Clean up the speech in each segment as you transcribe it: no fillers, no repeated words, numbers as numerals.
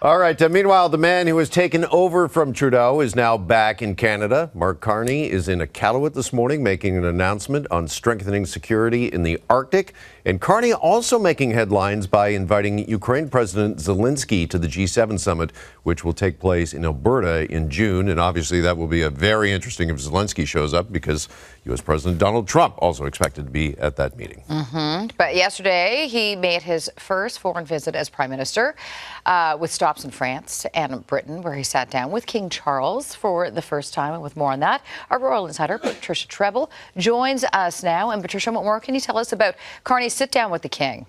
All right. Meanwhile, the man who has taken over from Trudeau is now back in Canada. Mark Carney is in Iqaluit this morning making an announcement on strengthening security in the Arctic. And Carney also making headlines by inviting Ukraine President Zelenskyy to the G7 summit, which will take place in Alberta in June. And obviously that will be a very interesting if Zelenskyy shows up, because U.S. President Donald Trump also expected to be at that meeting. But yesterday he made his first foreign visit as Prime Minister with stops in France and Britain, where he sat down with King Charles for the first time. And with more on that, our royal insider Patricia Treble joins us now. And Patricia, what more can you tell us about Carney's sit down with the King?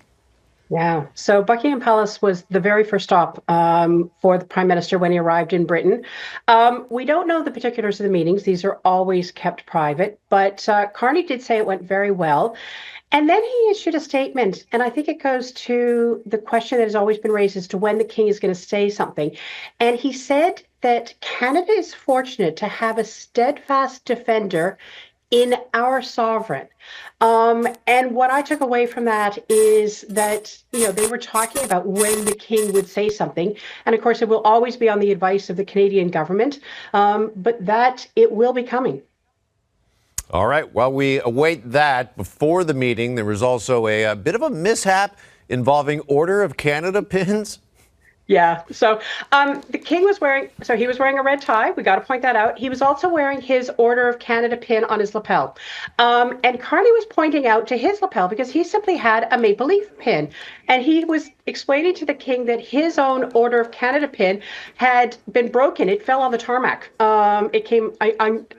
Yeah, so Buckingham Palace was the very first stop for the Prime Minister when he arrived in Britain. We don't know the particulars of the meetings. These are always kept private, but Carney did say it went very well. And then he issued a statement, and I think it goes to the question that has always been raised as to when the King is going to say something. And he said that Canada is fortunate to have a steadfast defender in our sovereign. And what I took away from that is that, they were talking about when the King would say something. And of course, it will always be on the advice of the Canadian government, but that it will be coming. All right. While we await that, before the meeting, there was also a bit of a mishap involving Order of Canada pins. Yeah. So the King was wearing a red tie. We got to point that out. He was also wearing his Order of Canada pin on his lapel. And Carney was pointing out to his lapel because he simply had a maple leaf pin. And he was explaining to the King that his own Order of Canada pin had been broken. It fell on the tarmac. It came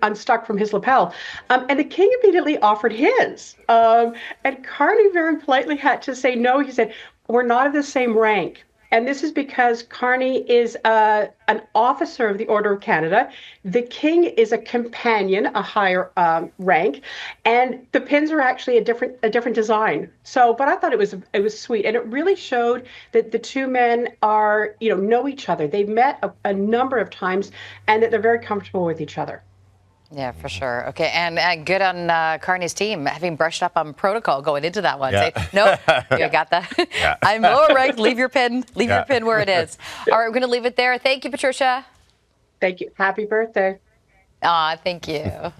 unstuck from his lapel. And the King immediately offered his. And Carney very politely had to say no. He said, "We're not of the same rank." And this is because Carney is an officer of the Order of Canada. The King is a companion, a higher rank, and the pins are actually a different design. So, but I thought it was sweet, and it really showed that the two men are, know each other. They've met a number of times, and that they're very comfortable with each other. Yeah, for sure. Okay, and good on Carney's team, having brushed up on protocol going into that one. Yeah. Say, nope, you got that. Yeah. I'm lower ranked. Leave your pin. Leave your pin where it is. All right, we're going to leave it there. Thank you, Patricia. Thank you. Happy birthday. Thank you.